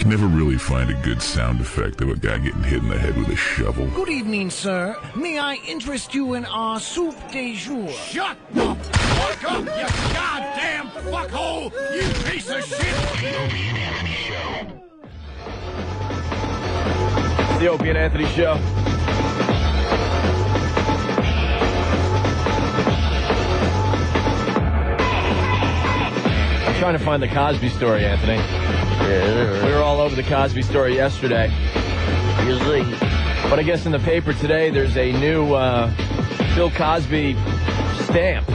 can never really find a good sound effect of a guy getting hit in the head with a shovel. Good evening, sir. May I interest you in our soup de jour? Shut the fuck up, you goddamn fuckhole! You piece of shit! The Opie and Anthony Show. The Opie and Anthony Show. I'm trying to find the Cosby story, Anthony. We were all over the Cosby story yesterday. But I guess in the paper today, there's a new Bill Cosby stamp.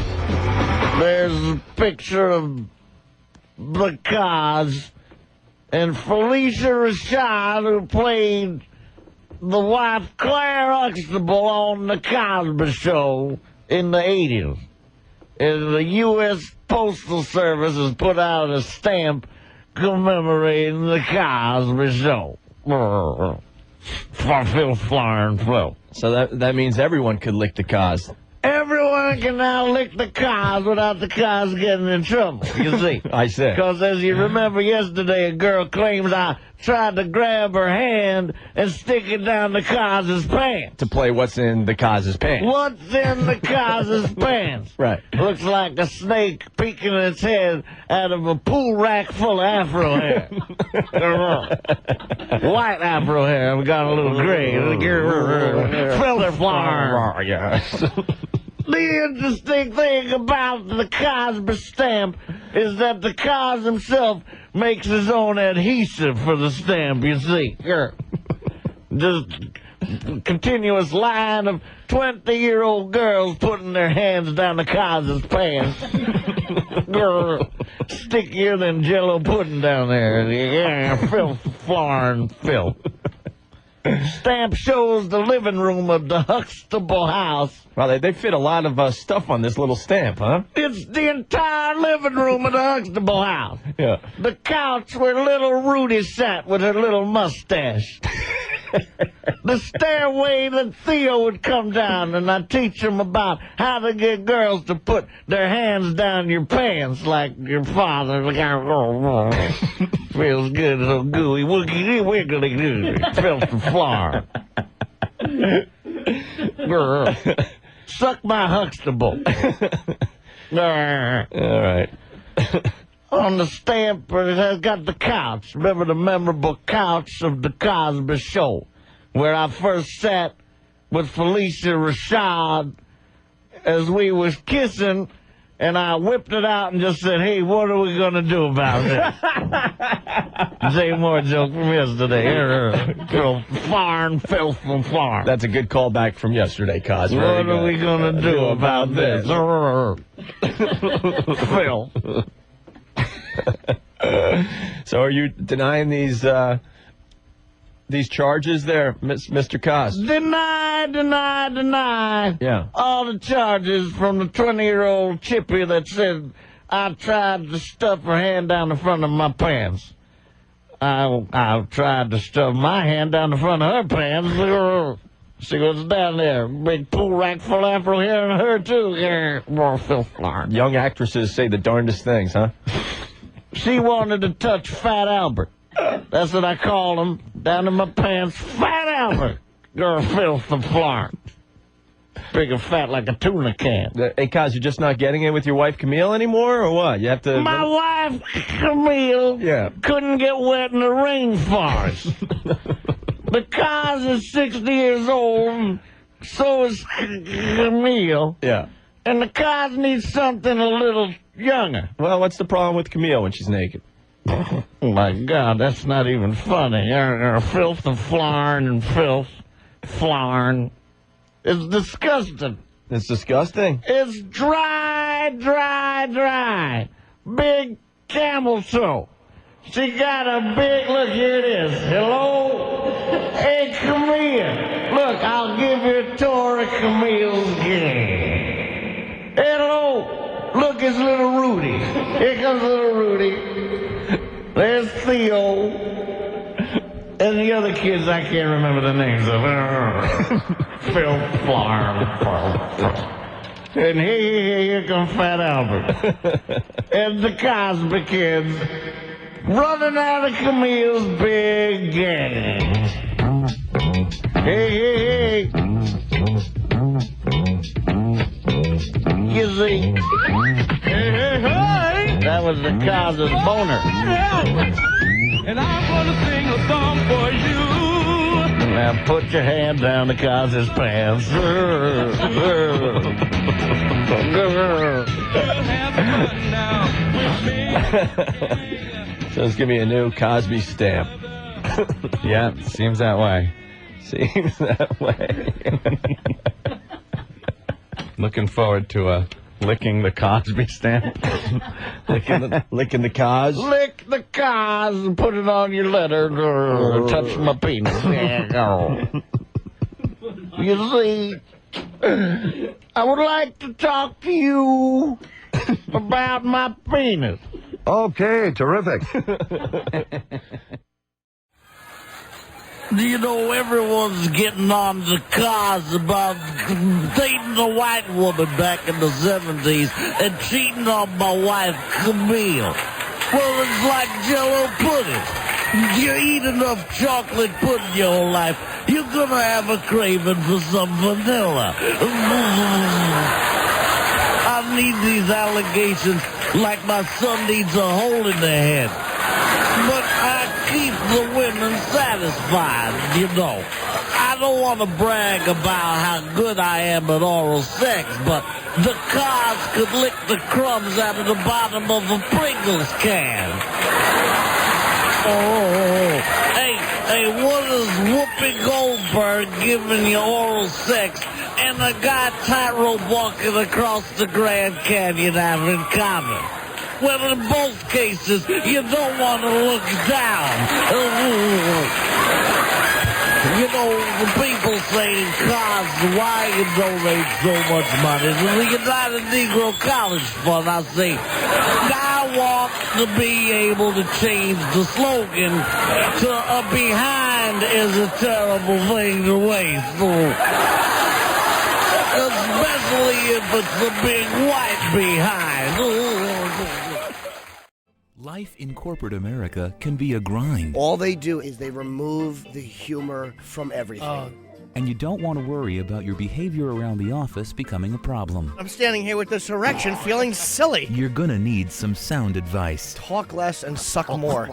There's a picture of the Cos and Felicia Rashad, who played the wife Claire Huxtable on the Cosby Show in the 80s. And the U.S. Postal Service has put out a stamp commemorating the Cosby Show. For Phil Flarn Phil. So that means everyone could lick the Cos. Everyone can now lick the Cos without the Cos getting in trouble, you see. I see. Because as you remember yesterday, a girl claims I tried to grab her hand and stick it down the Cos's pants. To play What's in the Cos's Pants. What's in the Cos's pants? Right. Looks like a snake peeking its head out of a pool rack full of afro hair. White afro hair. We got a little gray. Filter flower. Yes. The interesting thing about the Cosby stamp is that the Cos himself makes his own adhesive for the stamp, you see. Just continuous line of 20-year-old girls putting their hands down the Cos's pants. Stickier than Jell-O pudding down there. Yeah, filth, flarn, filth. Stamp shows the living room of the Huxtable house. Well, they fit a lot of stuff on this little stamp, huh? It's the entire living room of the Huxtable house. Yeah. The couch where little Rudy sat with her little mustache. The stairway that Theo would come down and I'd teach him about how to get girls to put their hands down your pants like your father. Feels good, so gooey, wiggly, wiggly, gooey. Filthy floor. Suck my Huxtable. All right. On the stamp, it has got the couch. Remember the memorable couch of the Cosby Show, where I first sat with Felicia Rashad as we was kissing, and I whipped it out and just said, "Hey, what are we going to do about this?" Say more joke from yesterday. Farn, filth from farn. That's a good callback from yesterday, Cos. What are we going to do about this? Phil. So are you denying these charges there, Mr. Cos? Deny. Yeah. All the charges from the 20-year-old chippy that said I tried to stuff her hand down the front of my pants. I tried to stuff my hand down the front of her pants. See what's down there. Big pool rack full of afro hair in her, too. Young actresses say the darndest things, huh? She wanted to touch Fat Albert. That's what I call him. Down in my pants, Fat Albert. Girl, filth and flarn. Big and fat like a tuna can. Hey, Cos, you're just not getting it with your wife Camille anymore, or what? You have to... My wife, Camille, couldn't get wet in the rainforest. The Cos is 60 years old, so is Camille. Yeah. And the Cos needs something a little younger. Well, what's the problem with Camille when she's naked? Oh, my God, that's not even funny. Filth and flarn and filth, flarn. It's disgusting. It's disgusting? It's dry. Big camel toe. She got a big, look, here it is. Hello? Hey, Cumia. Look, I'll give you a tour of Camille's game. Hello? Look, it's little Rudy. Here comes little Rudy. There's Theo. And the other kids, I can't remember the names of. Phil Flarn. And here comes Fat Albert. And the Cosby kids. running out of Camille's big game. Hey, hey, hey. You see? Hey, hey, hey. That was the Cosby's boner. And I'm gonna sing a song for you. Now put your hand down the Cosby's pants. We'll have fun now with me. So let's give me a new Cosby stamp. Yeah, seems that way. Seems that way. Looking forward to licking the Cosby stamp. licking the cos. Lick the cos and put it on your letter. Touch my penis. There you go. You see, I would like to talk to you about my penis. Okay, terrific. You know, everyone's getting on the cars about dating a white woman back in the 70s and cheating on my wife, Camille. Well, it's like Jell-O pudding. You eat enough chocolate pudding your whole life, you're gonna have a craving for some vanilla. I need these allegations like my son needs a hole in the head. But I keep the women satisfied, you know. I don't want to brag about how good I am at oral sex, but the cars could lick the crumbs out of the bottom of a Pringles can. Oh, hey, what is Whoopi Goldberg giving you oral sex and a guy tightrope walking across the Grand Canyon have in common? Well, in both cases, you don't want to look down. You know, the people say, "Cos, why you donate so much money to the United Negro College Fund?" I say, I want to be able to change the slogan to "A behind is a terrible thing to waste." Especially if it's a big white behind. Life in corporate America can be a grind. All they do is they remove the humor from everything. And you don't want to worry about your behavior around the office becoming a problem. I'm standing here with this erection feeling silly. You're gonna need some sound advice. Talk less and suck more.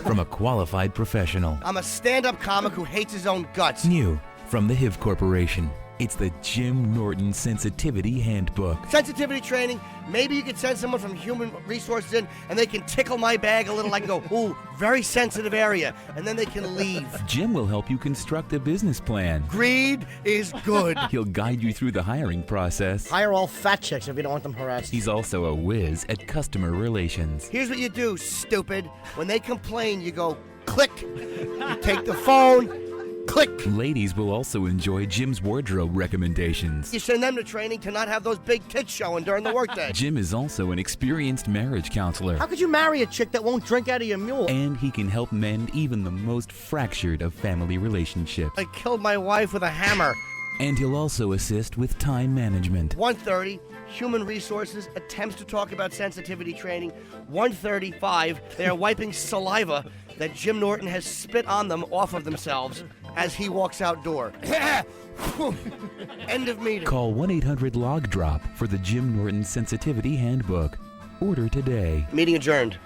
From a qualified professional. I'm a stand-up comic who hates his own guts. New from the HIV Corporation. It's the Jim Norton Sensitivity Handbook. Sensitivity training. Maybe you could send someone from Human Resources in and they can tickle my bag a little. I can go, ooh, very sensitive area. And then they can leave. Jim will help you construct a business plan. Greed is good. He'll guide you through the hiring process. Hire all fat chicks if you don't want them harassed. He's also a whiz at customer relations. Here's what you do, stupid. When they complain, you go, click. You take the phone. Click. Ladies will also enjoy Jim's wardrobe recommendations. You send them to training to not have those big tits showing during the workday. Jim is also an experienced marriage counselor. How could you marry a chick that won't drink out of your mule? And he can help mend even the most fractured of family relationships. I killed my wife with a hammer. And he'll also assist with time management. 1:30, Human Resources attempts to talk about sensitivity training. 1:35, they are wiping saliva that Jim Norton has spit on them off of themselves as he walks outdoor. End of meeting. Call 1-800-LOG-DROP for the Jim Norton Sensitivity Handbook. Order today. Meeting adjourned.